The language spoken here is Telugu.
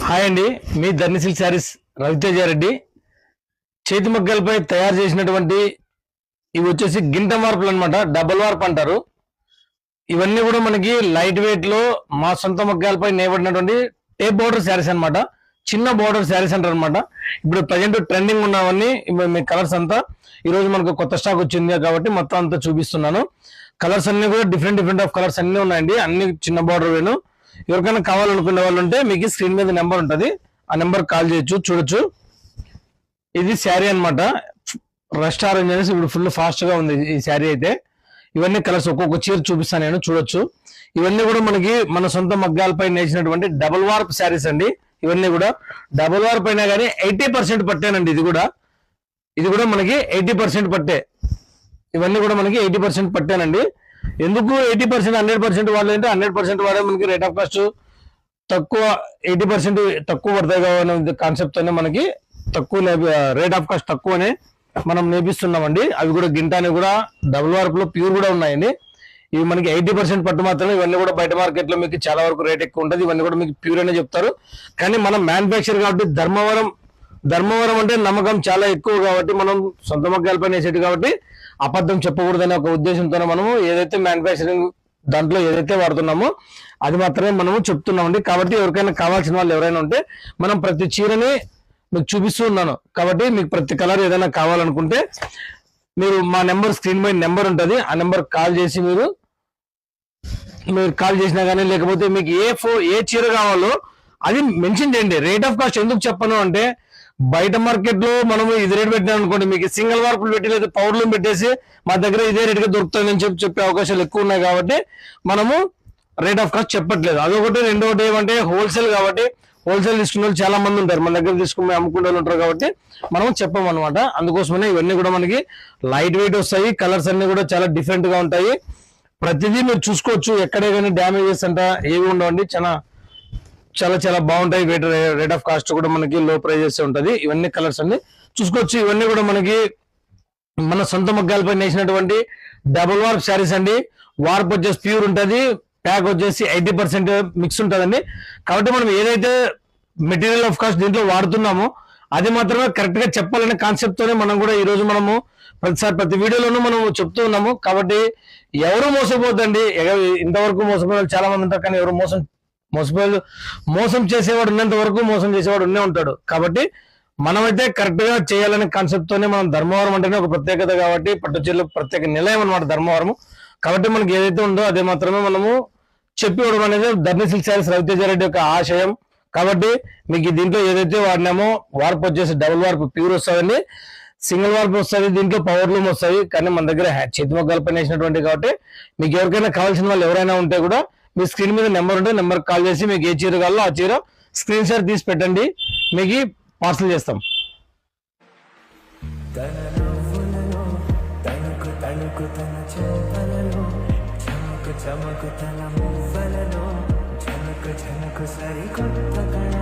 హాయ్ అండి, మీ ధర్ని సిల్క్ శారీస్ రవితేజ రెడ్డి. చేతి మగ్గలపై తయారు చేసినటువంటి ఇవి వచ్చేసి గింట మార్పులు అనమాట, డబుల్ వార్ప్ అంటారు. ఇవన్నీ కూడా మనకి లైట్ వెయిట్ లో మా సొంత మగ్గాలపై నేయబడినటువంటి టేప్ బోర్డర్ శారీస్ అనమాట. చిన్న బోర్డర్ శారీస్ అంటారు అనమాట. ఇప్పుడు ప్రజెంట్ ట్రెండింగ్ ఉన్నవన్నీ మీ కలర్స్ అంతా ఈ రోజు మనకు కొత్త స్టాక్ వచ్చింది కాబట్టి మొత్తం అంతా చూపిస్తున్నాను. కలర్స్ అన్ని కూడా డిఫరెంట్ ఆఫ్ కలర్స్ అన్ని ఉన్నాయండి. అన్ని చిన్న బోర్డర్ వేను. ఎవరికైనా కావాలనుకునే వాళ్ళు ఉంటే మీకు స్క్రీన్ మీద నెంబర్ ఉంటుంది, ఆ నెంబర్ కాల్ చేయొచ్చు, చూడొచ్చు. ఇది శారీ అనమాట, రస్ట్ ఆరెంజ్ అనేసి ఇప్పుడు ఫుల్ ఫాస్ట్ గా ఉంది ఈ శారీ అయితే. ఇవన్నీ కలర్స్ ఒక్కొక్క చీర చూపిస్తాను నేను, చూడొచ్చు. ఇవన్నీ కూడా మనకి మన సొంత మగ్గాలపై నేసినటువంటి డబుల్ వార్ప్ శారీస్ అండి. ఇవన్నీ కూడా డబుల్ వార్ప్ అయినా కానీ 80% పట్టానండి. ఇది కూడా మనకి 80% పట్టే. ఇవన్నీ కూడా మనకి 80% పట్టానండి. ఎందుకు 80% 100% వాడాలంటే 100% వాడే మనకి రేట్ ఆఫ్ కాస్ట్ తక్కువ, 80% తక్కువ పడతాయి కావాలనే కాన్సెప్ట్ తోనే మనకి తక్కువ రేట్ ఆఫ్ కాస్ట్ తక్కువనే మనం నేపిస్తున్నామండి. అవి కూడా గింటాని కూడా డబుల్ వార్ప్ లో ప్యూర్ కూడా ఉన్నాయండి. ఇవి మనకి 80% పట్టు మాత్రమే. ఇవన్నీ కూడా బయట మార్కెట్ లో మీకు చాలా వరకు రేట్ ఎక్కువ ఉంటుంది. ఇవన్నీ కూడా మీకు ప్యూర్ అనే చెప్తారు. కానీ మనం మ్యానుఫ్యాక్చర్ కాబట్టి ధర్మవరం అంటే నమ్మకం చాలా ఎక్కువ కాబట్టి మనం సొంత మగ్గాలపై వేసేది కాబట్టి అబద్ధం చెప్పకూడదనే ఒక ఉద్దేశంతో మనము ఏదైతే మ్యానుఫ్యాక్చరింగ్ దాంట్లో ఏదైతే వాడుతున్నామో అది మాత్రమే మనము చెప్తున్నామండి. కాబట్టి ఎవరికైనా కావాల్సిన వాళ్ళు ఎవరైనా ఉంటే మనం ప్రతి చీరని మీకు చూపిస్తూ ఉన్నాను. కాబట్టి మీకు ప్రతి కలర్ ఏదైనా కావాలనుకుంటే మీరు మా నెంబర్ స్క్రీన్ పై నెంబర్ ఉంటుంది, ఆ నెంబర్ కాల్ చేసి మీరు కాల్ చేసినా కానీ లేకపోతే మీకు ఏ చీర కావాలో అది మెన్షన్ చేయండి. రేట్ ఆఫ్ కాస్ట్ ఎందుకు చెప్పను అంటే బయట మార్కెట్ లో మనము ఇది రేట్ పెట్టినా అనుకోండి, మీకు సింగిల్ వార్పులు పెట్టి లేదా పౌడర్లు పెట్టేసి మా దగ్గర ఇదే రేట్ గా దొరుకుతుందని చెప్పే అవకాశాలు ఎక్కువ ఉన్నాయి. కాబట్టి మనము రేట్ ఆఫ్ కాస్ట్ చెప్పట్లేదు. అదొకటి. రెండోటి ఏమంటే హోల్సేల్ కాబట్టి హోల్సేల్ తీసుకునే వాళ్ళు చాలా మంది ఉంటారు, మన దగ్గర తీసుకుని అమ్ముకునే వాళ్ళు ఉంటారు కాబట్టి మనం చెప్పమన్నమాట. అందుకోసమనే ఇవన్నీ కూడా మనకి లైట్ వెయిట్ వస్తాయి. కలర్స్ అన్ని కూడా చాలా డిఫరెంట్ గా ఉంటాయి. ప్రతిదీ మీరు చూసుకోవచ్చు, ఎక్కడే కానీ డ్యామేజెస్ అంట ఏవి ఉండవండి. చాలా బాగుంటాయి. రేట్ ఆఫ్ కాస్ట్ కూడా మనకి లో ప్రైజెస్ ఉంటది. ఇవన్నీ కలర్స్ అన్ని చూసుకోవచ్చు. ఇవన్నీ కూడా మనకి మన సొంత మగ్గాలపై నేసినటువంటి డబుల్ వార్ప్ శారీస్ అండి. వార్ప్ వచ్చేసి ప్యూర్ ఉంటది, ప్యాక్ వచ్చేసి 80% మిక్స్ ఉంటుందండి. కాబట్టి మనం ఏదైతే మెటీరియల్ ఆఫ్ కాస్ట్ దీంట్లో వాడుతున్నామో అది మాత్రమే కరెక్ట్ గా చెప్పాలనే కాన్సెప్ట్ తోనే మనం కూడా ఈ రోజు మనము ప్రతి వీడియోలోనూ మనం చెప్తూ ఉన్నాము. కాబట్టి ఎవరు మోసపోద్దండి. ఇంతవరకు మోసపోయే చాలా మంది ఉంటారు, కానీ ఎవరు మోసం చేసేవాడు ఉన్నంత వరకు మోసం చేసేవాడు ఉన్నే ఉంటాడు. కాబట్టి మనమైతే కరెక్ట్ గా చేయాలనే కాన్సెప్ట్ తోనే మనం ధర్మవరం అంటేనే ఒక ప్రత్యేకత కాబట్టి పట్టు చీరలు ప్రత్యేక నిలయం అనమాట ధర్మవరం. కాబట్టి మనకి ఏదైతే ఉందో అదే మాత్రమే మనము చెప్పివ్వడం అనేది ధర్ని సిల్క్ శారీస్ రవితేజ రెడ్డి యొక్క ఆశయం. కాబట్టి మీకు దీంట్లో ఏదైతే వాడినామో వార్ప్ వచ్చేసి డబుల్ వార్ప్ ప్యూర్ వస్తుందండి, సింగిల్ వార్ప్ వస్తుంది, దీంట్లో పవర్ లూమ్ వస్తాయి. కానీ మన దగ్గర చేతి మగ్గాలపై వేసినటువంటి కాబట్టి మీకు ఎవరికైనా కావాల్సిన వాళ్ళు ఎవరైనా ఉంటే కూడా మీ స్క్రీన్ మీద నెంబర్ ఉంటే నెంబర్ కాల్ చేసి మీకు ఏ చీర కావాలో ఆ చీర స్క్రీన్ షాట్ తీసి పెట్టండి, మీకు పార్సల్ చేస్తాం. చమకు తన మువ్వలలో ఝనకు సరి కొత్త కళ